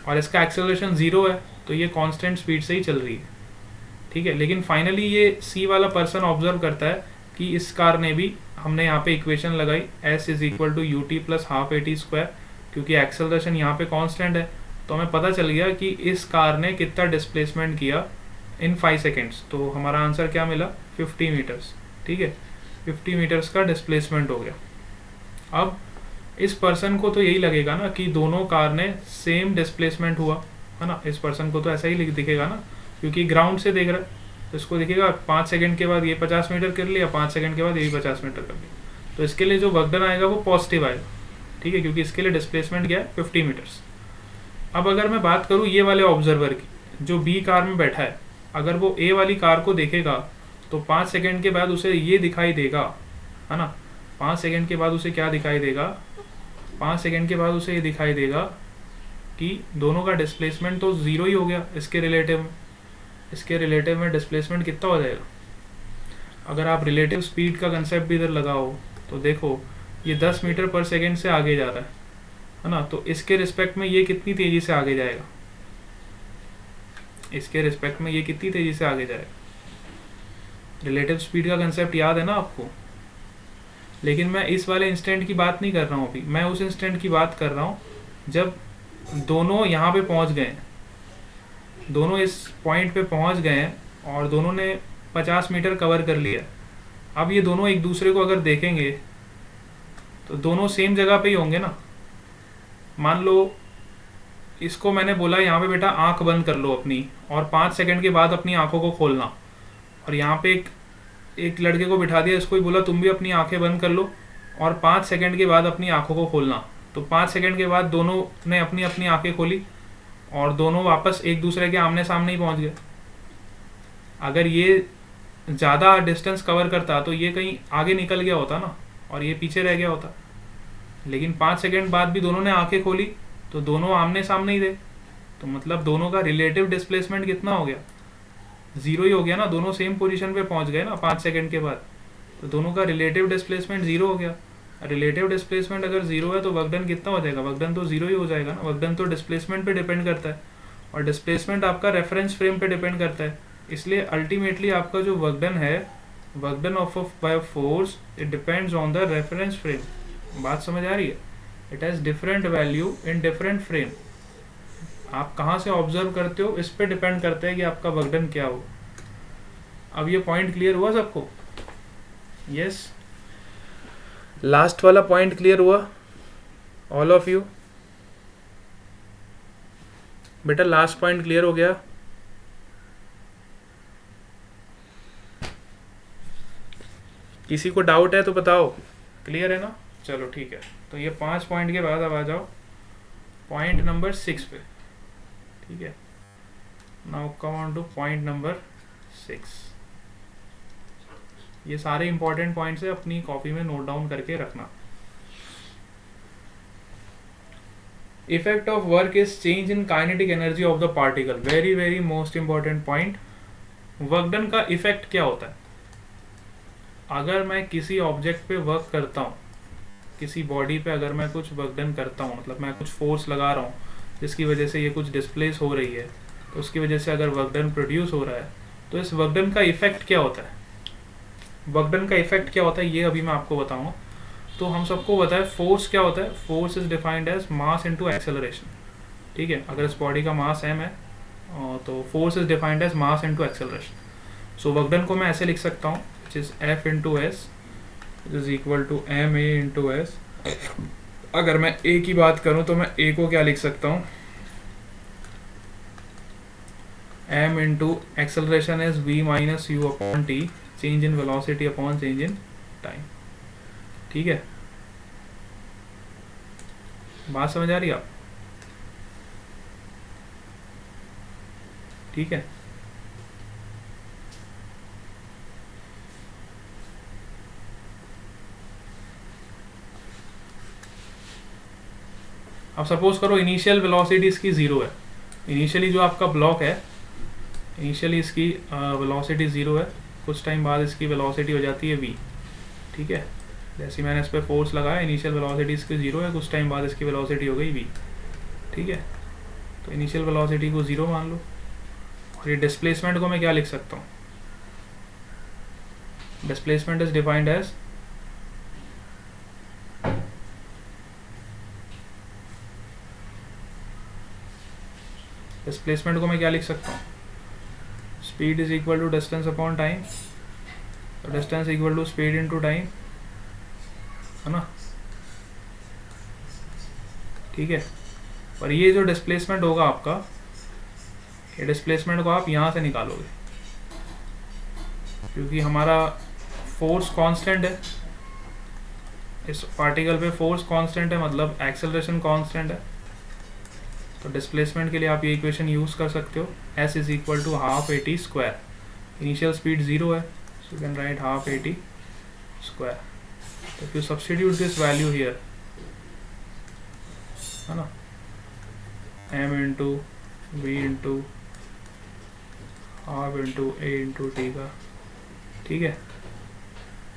और इसका एक्सेलरेशन 0 है तो ये कांस्टेंट स्पीड से ही चल रही है। ठीक है, लेकिन फाइनली ये सी वाला पर्सन ऑब्जर्व करता है कि इस कार ने भी, हमने यहाँ पे इक्वेशन लगाई s is equal to u t plus half a t square, क्योंकि एक्सेलरेशन यहाँ पे कांस्टेंट है, तो हमें पता चल गया कि इस कार ने कितना डिस्प्लेसमेंट किया इन 5 सेकेंड्स, तो हमारा आंसर क्या मिला 50 मीटर्स। ठीक है, 50 मीटर्स का डिस्प्लेसमेंट हो गया। अब इस पर्सन को तो यही लगेगा ना कि दोनों कार ने सेम डिस्प्लेसमेंट हुआ, है ना। इस पर्सन को तो ऐसा ही दिखेगा ना, क्योंकि ग्राउंड से देख रहा है, तो इसको दिखेगा 5 सेकंड के बाद ये 50 मीटर कर लिया, 5 सेकंड के बाद ये भी 50 मीटर कर लिया, तो इसके लिए जो वर्क डन आएगा वो पॉजिटिव आएगा। ठीक है, क्योंकि इसके लिए डिस्प्लेसमेंट क्या है 50 मीटर्स। अब अगर मैं बात करूँ ये वाले ऑब्जर्वर की जो बी कार में बैठा है, अगर वो ए वाली कार को देखेगा तो 5 सेकंड के बाद उसे ये दिखाई देगा, है ना। 5 सेकंड के बाद उसे क्या दिखाई देगा, 5 सेकंड के बाद उसे ये दिखाई देगा कि दोनों का डिस्प्लेसमेंट तो ज़ीरो ही हो गया इसके रिलेटिव में। इसके रिलेटिव में डिस्प्लेसमेंट कितना हो जाएगा। अगर आप रिलेटिव स्पीड का कंसेप्ट भी इधर लगाओ तो देखो ये 10 मीटर पर सेकेंड से आगे जा रहा है ना, तो इसके रिस्पेक्ट में ये कितनी तेज़ी से आगे जाएगा, इसके रिस्पेक्ट में ये कितनी तेज़ी से आगे जाएगा। रिलेटिव स्पीड का कंसेप्ट याद है ना आपको। लेकिन मैं इस वाले इंस्टेंट की बात नहीं कर रहा हूँ अभी, मैं उस इंस्टेंट की बात कर रहा हूँ जब दोनों यहाँ पे पहुँच गए हैं, दोनों इस पॉइंट पे पहुँच गए हैं और दोनों ने 50 मीटर कवर कर लिया। अब ये दोनों एक दूसरे को अगर देखेंगे तो दोनों सेम जगह पे ही होंगे ना। मान लो इसको मैंने बोला यहाँ पे बेटा आंख बंद कर लो अपनी, और 5 सेकंड के बाद अपनी आंखों को खोलना, और यहाँ पे एक लड़के को बिठा दिया, इसको भी बोला तुम भी अपनी आंखें बंद कर लो और 5 सेकंड के बाद अपनी आंखों को खोलना। तो 5 सेकंड के बाद दोनों ने अपनी अपनी आंखें खोली और दोनों वापस एक दूसरे के आमने सामने ही पहुँच गए। अगर ये ज़्यादा डिस्टेंस कवर करता तो ये कहीं आगे निकल गया होता ना, और ये पीछे रह गया होता। लेकिन 5 सेकंड बाद भी दोनों ने आंखें खोली तो दोनों आमने सामने ही थे, तो मतलब दोनों का रिलेटिव डिस्प्लेसमेंट कितना हो गया, ज़ीरो ही हो गया ना। दोनों सेम पोजीशन पे पहुंच गए ना 5 सेकंड के बाद, तो दोनों का रिलेटिव डिस्प्लेसमेंट ज़ीरो हो गया। रिलेटिव डिस्प्लेसमेंट अगर ज़ीरो है तो वर्क डन कितना हो जाएगा, वर्क डन तो ज़ीरो ही हो जाएगा ना। वर्क डन तो डिस्प्लेसमेंट पे डिपेंड करता है, और डिस्प्लेसमेंट आपका रेफरेंस फ्रेम पे डिपेंड करता है। इसलिए अल्टीमेटली आपका जो वर्क डन है, work done of by force, it depends on the reference frame. बात समझ आ रही है। It has different value in different frame. आप कहाँ से ऑब्जर्व करते हो इस पे डिपेंड करता है कि आपका वर्क डन क्या हो। अब ये पॉइंट क्लियर हुआ सबको? यस, लास्ट वाला पॉइंट क्लियर हुआ ऑल ऑफ यू? बेटा लास्ट पॉइंट क्लियर हो गया? किसी को डाउट है तो बताओ, क्लियर है ना? चलो ठीक है, तो ये 5 पॉइंट के बाद अब आ जाओ पॉइंट नंबर 6 पे। ठीक है, now come on two point number 6। ये सारे इंपॉर्टेंट पॉइंट्स है, अपनी कॉपी में नोट डाउन करके रखना। Effect of work is change in kinetic energy of the particle. Very very most important point. Work done का इफेक्ट क्या होता है? अगर मैं किसी ऑब्जेक्ट पे वर्क करता हूँ, किसी बॉडी पे अगर मैं कुछ वर्क डन करता हूँ, मतलब मैं कुछ फोर्स लगा रहा हूँ जिसकी वजह से ये कुछ डिस्प्लेस हो रही है, तो उसकी वजह से अगर वर्क डन प्रोड्यूस हो रहा है, तो इस वर्क डन का इफेक्ट क्या होता है? वर्क डन का इफेक्ट क्या होता है ये अभी मैं आपको बताऊंगा। तो हम सबको बताए फोर्स क्या होता है। Force is defined as mass into acceleration. ठीक है, अगर इस बॉडी का मास m है तो force is defined as mass into acceleration. So work done को मैं ऐसे लिख सकता हूँ, which is F into s is equal to m a into s. अगर मैं A की बात करूँ तो मैं A को क्या लिख सकता हूँ, m into acceleration is v minus you upon T, change in velocity upon change in time. ठीक है, बात समझ आ रही है आप? ठीक है, अब सपोज करो इनिशियल वेलोसिटी इसकी 0 है। इनिशियली जो आपका ब्लॉक है, इनिशियली इसकी वेलोसिटी 0 है, कुछ टाइम बाद इसकी वेलोसिटी हो जाती है v। ठीक है, जैसे मैंने इस पर फोर्स लगाया, इनिशियल वेलोसिटी इसकी 0 है, कुछ टाइम बाद इसकी वेलोसिटी हो गई v। ठीक है, तो इनिशियल वेलोसिटी को 0 मान लो, और ये डिस्प्लेसमेंट को मैं क्या लिख सकता हूँ? Displacement is defined as displacement को मैं क्या लिख सकता हूँ? Speed is equal to distance upon time, तो distance equal to speed into time, है ना, ठीक है। और ये जो डिस्प्लेसमेंट होगा आपका, ये डिस्प्लेसमेंट को आप यहाँ से निकालोगे, क्योंकि हमारा फोर्स कांस्टेंट है, इस पार्टिकल पे फोर्स कांस्टेंट है, मतलब एक्सेलरेशन कांस्टेंट है। तो डिस्प्लेसमेंट के लिए आप ये इक्वेशन यूज़ कर सकते हो, s is equal to half AT square. Initial speed 0 है, so you can write half AT square. तो if you substitute this value here, है ना, m into v into half into a into t का, ठीक है,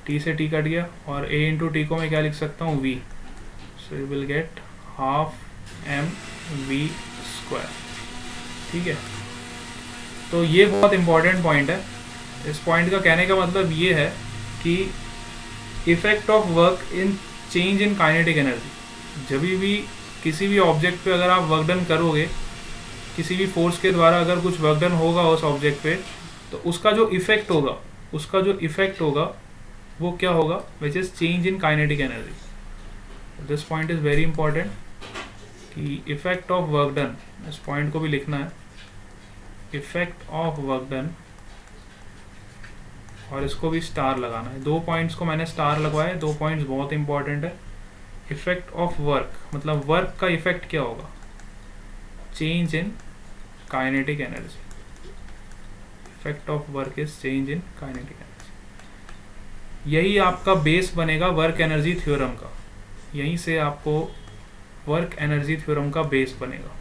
t से t cut गया, और a इंटू टी को मैं क्या लिख सकता हूँ, v, so you will get half m v square, ठीक है। तो ये बहुत इंपॉर्टेंट पॉइंट है। इस पॉइंट का कहने का मतलब ये है कि effect of work in change in kinetic energy, जब भी किसी भी ऑब्जेक्ट पे अगर आप वर्क डन करोगे, किसी भी फोर्स के द्वारा अगर कुछ वर्क डन होगा उस ऑब्जेक्ट पे, तो उसका जो इफेक्ट होगा वो क्या होगा, which is change in kinetic energy. This point is very important कि इफेक्ट ऑफ वर्क डन, इस पॉइंट को भी लिखना है, इफेक्ट ऑफ वर्क डन, और इसको भी स्टार लगाना है। 2 पॉइंट्स को मैंने स्टार लगवाए, 2 पॉइंट्स बहुत इंपॉर्टेंट है। इफेक्ट ऑफ वर्क मतलब वर्क का इफेक्ट क्या होगा, change in kinetic energy. Effect of work is change in kinetic energy. यही आपका बेस बनेगा वर्क एनर्जी थ्योरम का, यहीं से आपको वर्क एनर्जी थ्योरम का बेस बनेगा।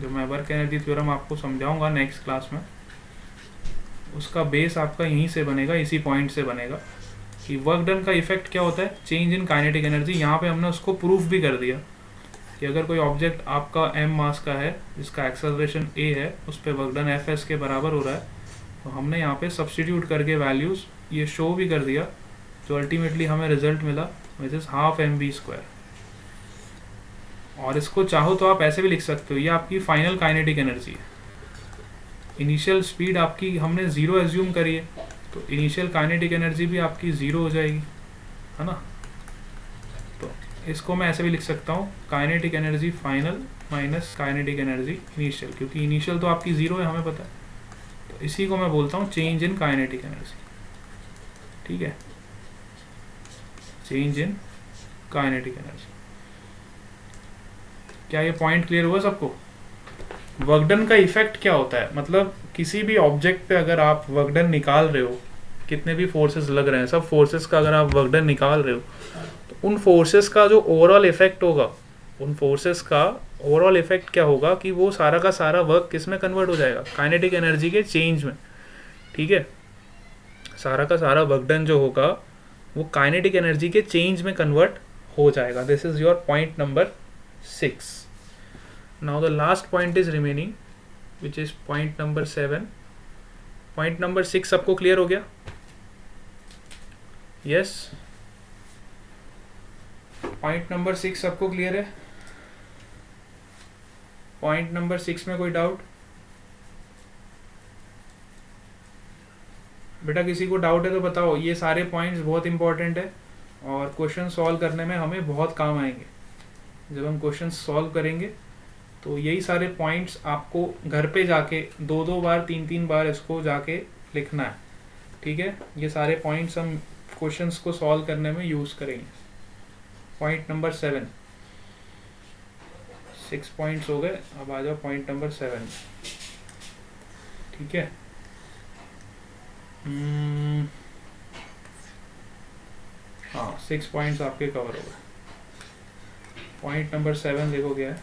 जो मैं वर्क एनर्जी थ्योरम आपको समझाऊंगा नेक्स्ट क्लास में, उसका बेस आपका यहीं से बनेगा, इसी पॉइंट से बनेगा कि वर्क डन का इफेक्ट क्या होता है, चेंज इन काइनेटिक एनर्जी। यहाँ पे हमने उसको प्रूफ भी कर दिया कि अगर कोई ऑब्जेक्ट आपका m मास का है, जिसका एक्सेलरेशन a है, उस पर वर्क डन Fs के बराबर हो रहा है, तो हमने यहाँ पे सब्स्टिट्यूट करके वैल्यूज ये शो भी कर दिया, जो अल्टीमेटली हमें रिजल्ट मिला, which is half mv square. और इसको चाहो तो आप ऐसे भी लिख सकते हो, ये आपकी फाइनल काइनेटिक एनर्जी है। इनिशियल स्पीड आपकी हमने 0 एज्यूम करी है, तो इनिशियल काइनेटिक एनर्जी भी आपकी 0 हो जाएगी, है ना। तो इसको मैं ऐसे भी लिख सकता हूँ, kinetic energy final minus kinetic energy initial, क्योंकि इनिशियल तो आपकी 0 है, हमें पता है। तो इसी को मैं बोलता हूँ चेंज इन काइनेटिक एनर्जी, ठीक है, चेंज इन काइनेटिक एनर्जी। क्या ये पॉइंट क्लियर हुआ सबको? वर्क डन का इफेक्ट क्या होता है, मतलब किसी भी ऑब्जेक्ट पे अगर आप वर्क डन निकाल रहे हो, कितने भी फोर्सेस लग रहे हैं, सब फोर्सेस का अगर आप वर्क डन निकाल रहे हो, तो उन फोर्सेस का जो ओवरऑल इफेक्ट होगा, उन फोर्सेस का ओवरऑल इफेक्ट क्या होगा कि वो सारा का सारा वर्क किस में कन्वर्ट हो जाएगा, काइनेटिक एनर्जी के चेंज में, ठीक है। सारा का सारा वर्क डन जो होगा वो काइनेटिक एनर्जी के चेंज में कन्वर्ट हो जाएगा। This is your point number 6. Now the last point is remaining, which is point number 7. Point number 6 सबको क्लियर हो गया? Yes. Point number 6 सबको क्लियर है? Point number 6 में कोई डाउट? बेटा किसी को डाउट है तो बताओ। ये सारे पॉइंट्स बहुत इंपॉर्टेंट है और क्वेश्चन सॉल्व करने में हमें बहुत काम आएंगे। जब हम क्वेश्चन सॉल्व करेंगे तो यही सारे पॉइंट्स आपको घर पे जाके 2-2 बार 3-3 बार इसको जाके लिखना है, ठीक है। ये सारे पॉइंट्स हम क्वेश्चंस को सॉल्व करने में यूज़ करेंगे। पॉइंट नंबर 7, 6 पॉइंट्स हो गए, अब आ जाओ पॉइंट नंबर 7, ठीक है। हाँ 6 पॉइंट्स आपके कवर हो गए। पॉइंट नंबर 7 देखो क्या है,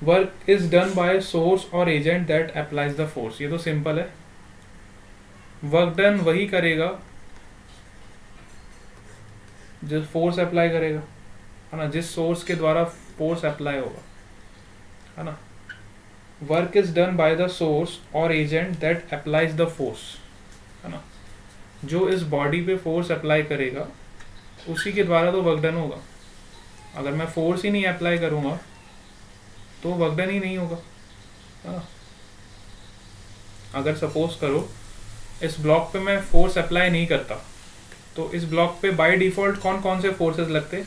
work is done by source और agent that applies the force. ये तो सिंपल है, वर्क डन वही करेगा जो फोर्स अप्लाई करेगा, है ना, जिस सोर्स के द्वारा फोर्स अप्लाई होगा, है ना। Work is done by the source और agent that applies the force, है ना। जो इस बॉडी पे फोर्स अप्लाई करेगा उसी के द्वारा तो वर्क डन होगा। अगर मैं फोर्स ही नहीं अप्लाई करूंगा तो वर्क डन ही नहीं होगा, है ना। अगर सपोज करो इस ब्लॉक पे मैं फोर्स अप्लाई नहीं करता, तो इस ब्लॉक पे बाय डिफ़ॉल्ट कौन कौन से फोर्सेस लगते?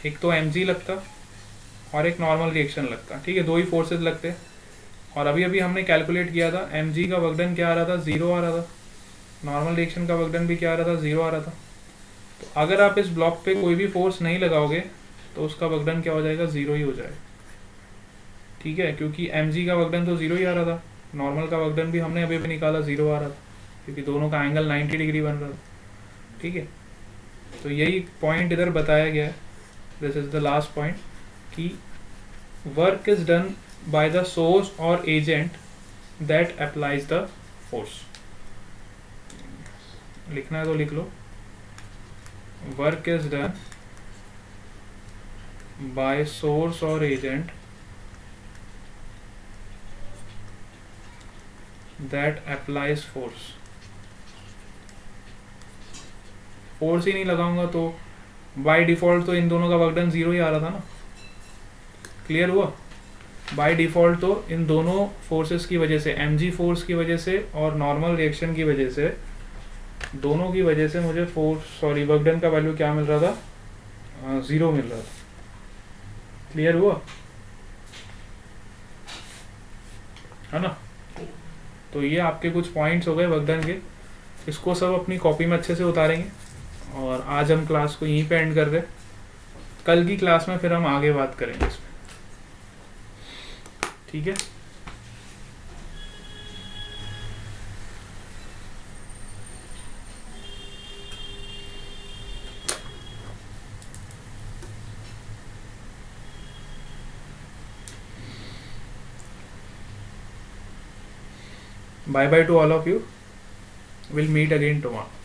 एक तो mg लगता और एक नॉर्मल रिएक्शन लगता, ठीक है, दो ही फोर्सेस लगते। और अभी अभी हमने कैलकुलेट किया था, mg का वर्क डन क्या आ रहा था? 0 आ रहा था। नॉर्मल रिएक्शन का वर्क डन भी क्या आ रहा था? 0 आ रहा था। तो अगर आप इस ब्लॉक पे कोई भी फोर्स नहीं लगाओगे तो उसका वर्क डन क्या हो जाएगा? 0 ही हो जाएगा, ठीक है, क्योंकि mg का वर्क डन तो 0 ही आ रहा था, नॉर्मल का वर्क डन भी हमने अभी निकाला 0 आ रहा था, क्योंकि दोनों का एंगल 90 डिग्री बन रहा था, ठीक है। तो यही पॉइंट इधर बताया गया है, this is the last point, कि work is done by the source और agent that applies the force. लिखना है तो लिख लो, work is done by source और agent that applies force. Force ही नहीं लगाऊंगा तो बाय डिफॉल्ट तो इन दोनों का वर्क डन 0 ही आ रहा था ना, क्लियर हुआ? बाय डिफॉल्ट तो इन दोनों फोर्सेस की वजह से, mg फोर्स की वजह से और नॉर्मल रिएक्शन की वजह से, दोनों की वजह से मुझे वर्क डन का वैल्यू क्या मिल रहा था? 0 मिल रहा था, क्लियर हुआ है ना? तो ये आपके कुछ पॉइंट्स हो गए वर्क डन के, इसको सब अपनी कॉपी में अच्छे से उतारेंगे। और आज हम क्लास को यहीं पे एंड कर रहे, कल की क्लास में फिर हम आगे बात करेंगे इसमें, ठीक है। Bye bye to all of you. We'll meet again tomorrow.